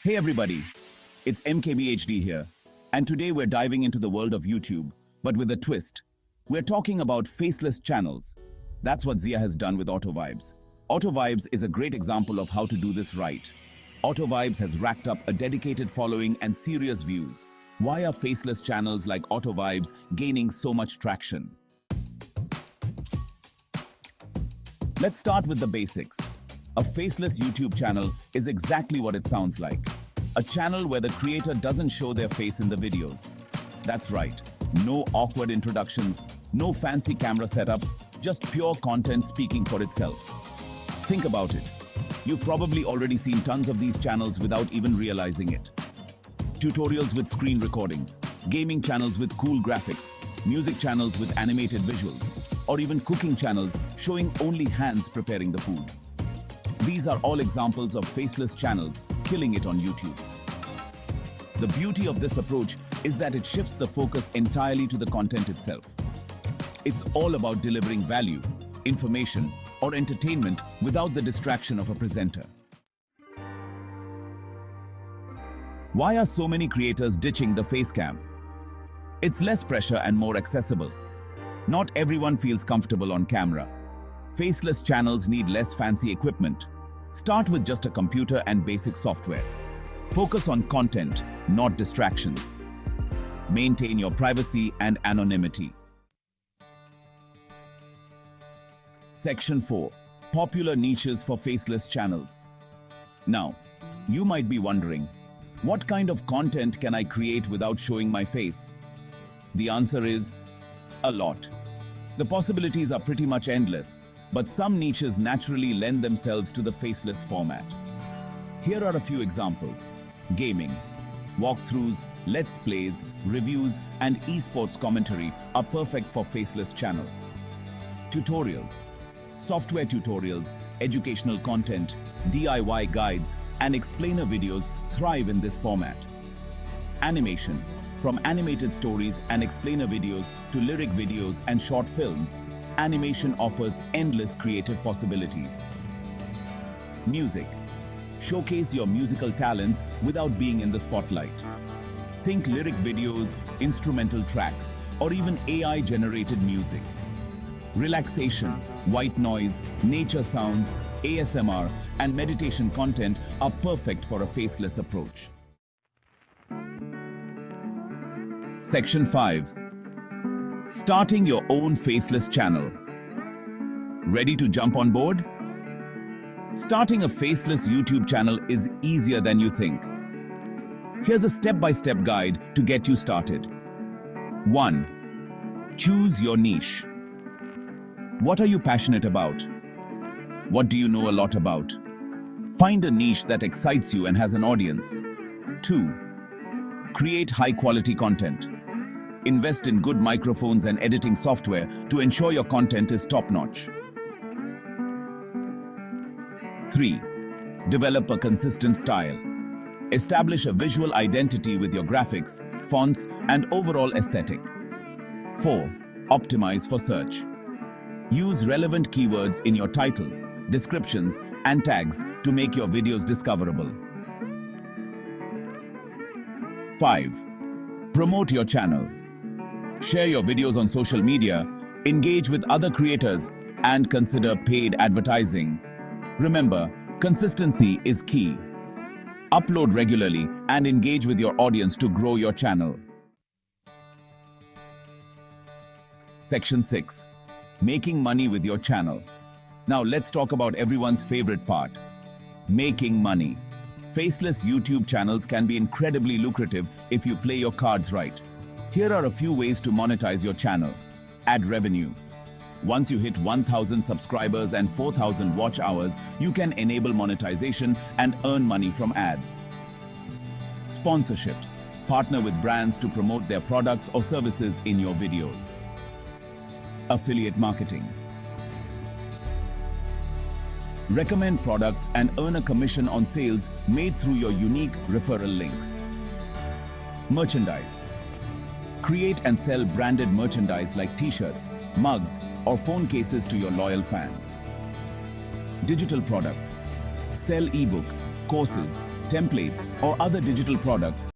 Hey everybody, it's MKBHD here, and today we're diving into the world of YouTube, but with a twist. We're talking about faceless channels. That's what Zia has done with AutoVibes. AutoVibes is a great example of how to do this right. AutoVibes has racked up a dedicated following and serious views. Why are faceless channels like AutoVibes gaining so much traction? Let's start with the basics. A faceless YouTube channel is exactly what it sounds like. A channel where the creator doesn't show their face in the videos. That's right, no awkward introductions, no fancy camera setups, just pure content speaking for itself. Think about it. You've probably already seen tons of these channels without even realizing it. Tutorials with screen recordings, gaming channels with cool graphics, music channels with animated visuals, or even cooking channels showing only hands preparing the food. These are all examples of faceless channels killing it on YouTube. The beauty of this approach is that it shifts the focus entirely to the content itself. It's all about delivering value, information, or entertainment without the distraction of a presenter. Why are so many creators ditching the face cam? It's less pressure and more accessible. Not everyone feels comfortable on camera. Faceless channels need less fancy equipment. Start with just a computer and basic software. Focus on content, not distractions. Maintain your privacy and anonymity. Section 4. Popular niches for faceless channels. Now, you might be wondering, what kind of content can I create without showing my face? The answer is a lot. The possibilities are pretty much endless, but some niches naturally lend themselves to the faceless format. Here are a few examples. Gaming. Walkthroughs, let's plays, reviews, and esports commentary are perfect for faceless channels. Tutorials. Software tutorials, educational content, DIY guides, and explainer videos thrive in this format. Animation. From animated stories and explainer videos to lyric videos and short films, animation offers endless creative possibilities. Music. Showcase your musical talents without being in the spotlight. Think lyric videos, instrumental tracks, or even AI-generated music. Relaxation, white noise, nature sounds, ASMR, and meditation content are perfect for a faceless approach. Section 5. Starting your own faceless channel. Ready to jump on board? Starting a faceless YouTube channel is easier than you think. Here's a step-by-step guide to get you started. 1. Choose your niche. What are you passionate about? What do you know a lot about? Find a niche that excites you and has an audience. 2. Create high-quality content. Invest in good microphones and editing software to ensure your content is top-notch. 3. Develop a consistent style. Establish a visual identity with your graphics, fonts, and overall aesthetic. 4. Optimize for search. Use relevant keywords in your titles, descriptions, and tags to make your videos discoverable. 5. Promote your channel. Share your videos on social media, engage with other creators, and consider paid advertising. Remember, consistency is key. Upload regularly and engage with your audience to grow your channel. Section 6. Making money with your channel. Now let's talk about everyone's favorite part. Making money. Faceless YouTube channels can be incredibly lucrative if you play your cards right. Here are a few ways to monetize your channel. Add revenue. Once you hit 1,000 subscribers and 4,000 watch hours, you can enable monetization and earn money from ads. Sponsorships. Partner with brands to promote their products or services in your videos. Affiliate marketing. Recommend products and earn a commission on sales made through your unique referral links. Merchandise. Create and sell branded merchandise like t-shirts, mugs, or phone cases to your loyal fans. Digital products. Sell ebooks, courses, templates, or other digital products,